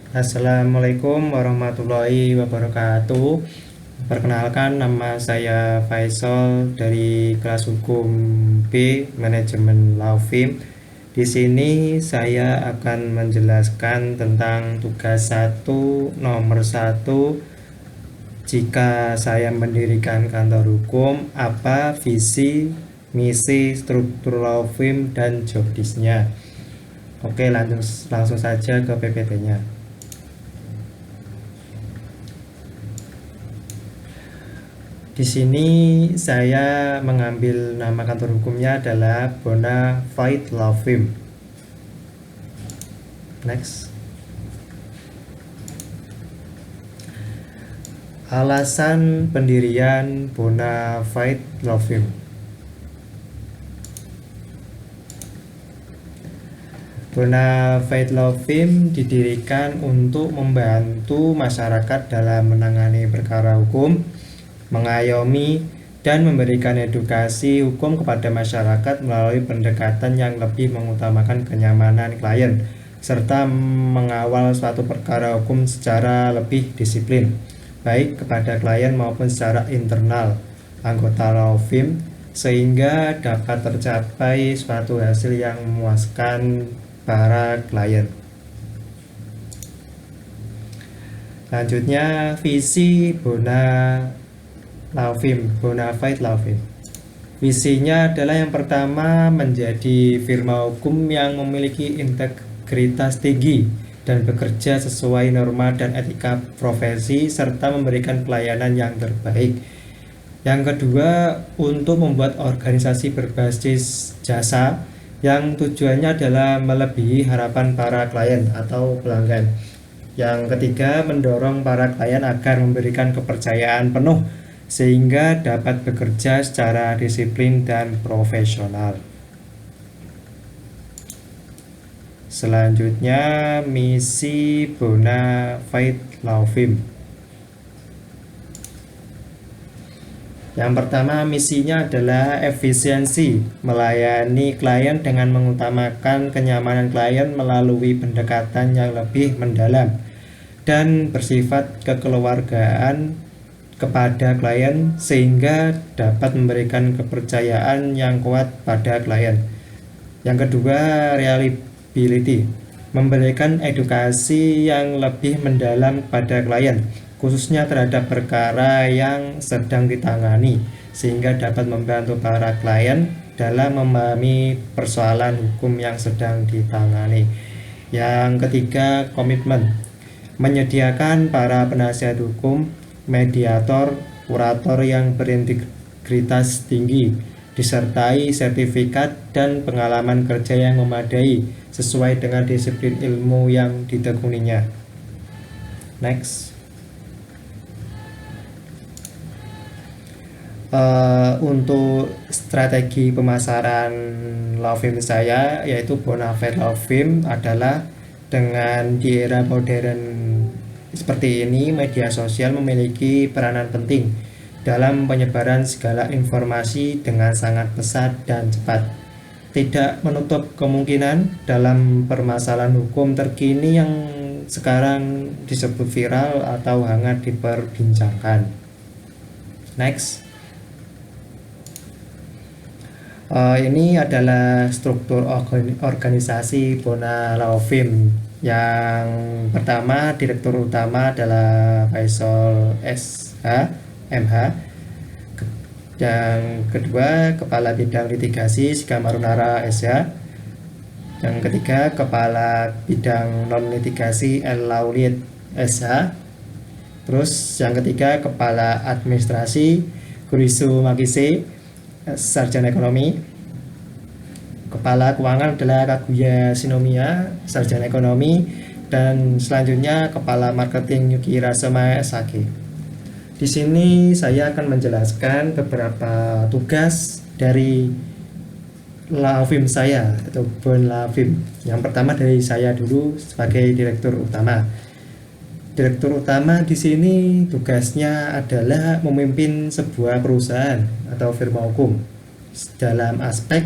Assalamualaikum warahmatullahi wabarakatuh. Perkenalkan, nama saya Faisal dari kelas hukum B Manajemen Law Firm. Di sini saya akan menjelaskan tentang tugas 1 nomor 1. Jika saya mendirikan kantor hukum, apa visi, misi, struktur law firm, dan job desk-nya. Oke, langsung saja ke PPT-nya. Di sini saya mengambil nama kantor hukumnya adalah Bonafide Law Firm. Next. Alasan pendirian Bonafide Law Firm. Bonafide Law Firm didirikan untuk membantu masyarakat dalam menangani perkara hukum, mengayomi dan memberikan edukasi hukum kepada masyarakat melalui pendekatan yang lebih mengutamakan kenyamanan klien serta mengawal suatu perkara hukum secara lebih disiplin, baik kepada klien maupun secara internal anggota law firm, sehingga dapat tercapai suatu hasil yang memuaskan para klien. Selanjutnya, visi Bonafide Law Firm. Visinya adalah yang pertama, menjadi firma hukum yang memiliki integritas tinggi dan bekerja sesuai norma dan etika profesi serta memberikan pelayanan yang terbaik. Yang kedua, untuk membuat organisasi berbasis jasa yang tujuannya adalah melebihi harapan para klien atau pelanggan. Yang ketiga, mendorong para klien agar memberikan kepercayaan penuh sehingga dapat bekerja secara disiplin dan profesional. Selanjutnya, misi Bonafide Law Firm. Yang pertama, misinya adalah efisiensi, melayani klien dengan mengutamakan kenyamanan klien melalui pendekatan yang lebih mendalam dan bersifat kekeluargaan kepada klien sehingga dapat memberikan kepercayaan yang kuat pada klien. Yang kedua, reliability, memberikan edukasi yang lebih mendalam kepada klien, khususnya terhadap perkara yang sedang ditangani, sehingga dapat membantu para klien dalam memahami persoalan hukum yang sedang ditangani. Yang ketiga, komitmen, menyediakan para penasihat hukum, mediator, kurator yang berintegritas tinggi, disertai sertifikat dan pengalaman kerja yang memadai sesuai dengan disiplin ilmu yang ditekuninya. Next. Untuk strategi pemasaran law firm saya, yaitu Bonafide Law Firm, adalah dengan di era modern seperti ini, media sosial memiliki peranan penting dalam penyebaran segala informasi dengan sangat pesat dan cepat. Tidak menutup kemungkinan dalam permasalahan hukum terkini yang sekarang disebut viral atau hangat diperbincangkan. Next. Ini adalah struktur organisasi Bona Law Firm. Yang pertama, direktur utama adalah Faisal SH MH. Yang kedua, kepala bidang litigasi Sika Marunara SH. Yang ketiga, kepala bidang non litigasi El Laulid SH. Terus yang ketiga, kepala administrasi Kurisu Magise, sarjana ekonomi. Kepala keuangan adalah Kaguya Sinomia, sarjana ekonomi. Dan selanjutnya kepala marketing Yuki Rasema SHG. Di sini saya akan menjelaskan beberapa tugas dari law firm saya atau Bon Law Firm. Yang pertama dari saya dulu sebagai direktur utama. Direktur utama di sini tugasnya adalah memimpin sebuah perusahaan atau firma hukum dalam aspek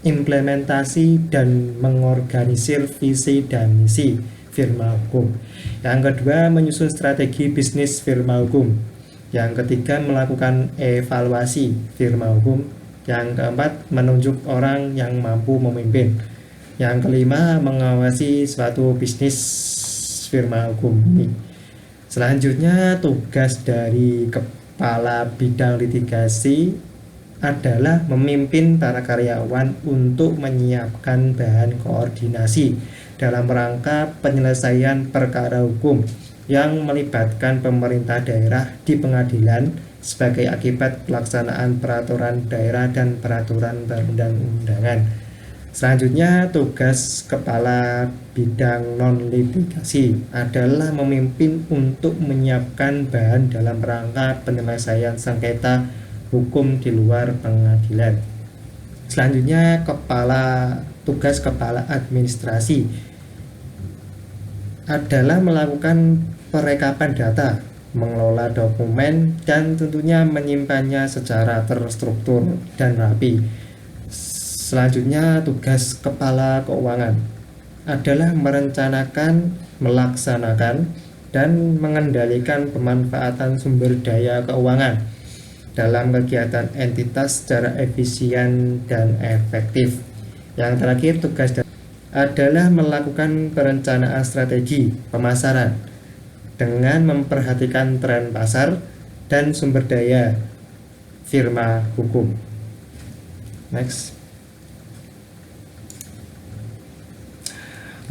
implementasi dan mengorganisir visi dan misi firma hukum. Yang kedua, menyusun strategi bisnis firma hukum. Yang ketiga, melakukan evaluasi firma hukum. Yang keempat, menunjuk orang yang mampu memimpin. Yang kelima, mengawasi suatu bisnis firma hukum ini. Selanjutnya, tugas dari kepala bidang litigasi adalah memimpin para karyawan untuk menyiapkan bahan koordinasi dalam rangka penyelesaian perkara hukum yang melibatkan pemerintah daerah di pengadilan sebagai akibat pelaksanaan peraturan daerah dan peraturan perundang-undangan. Selanjutnya, tugas kepala bidang non-litigasi adalah memimpin untuk menyiapkan bahan dalam rangka penyelesaian sengketa hukum di luar pengadilan. Selanjutnya, tugas kepala administrasi adalah melakukan perekapan data, mengelola dokumen, dan tentunya menyimpannya secara terstruktur dan rapi. Selanjutnya, tugas kepala keuangan adalah merencanakan, melaksanakan, dan mengendalikan pemanfaatan sumber daya keuangan dalam kegiatan entitas secara efisien dan efektif. Yang terakhir, tugas adalah melakukan perencanaan strategi pemasaran dengan memperhatikan tren pasar dan sumber daya firma hukum. Next.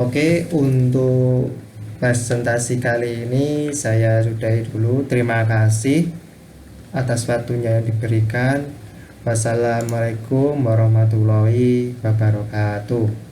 Oke, untuk presentasi kali ini saya sudahi dulu. Terima kasih atas waktunya yang diberikan. Wassalamualaikum warahmatullahi wabarakatuh.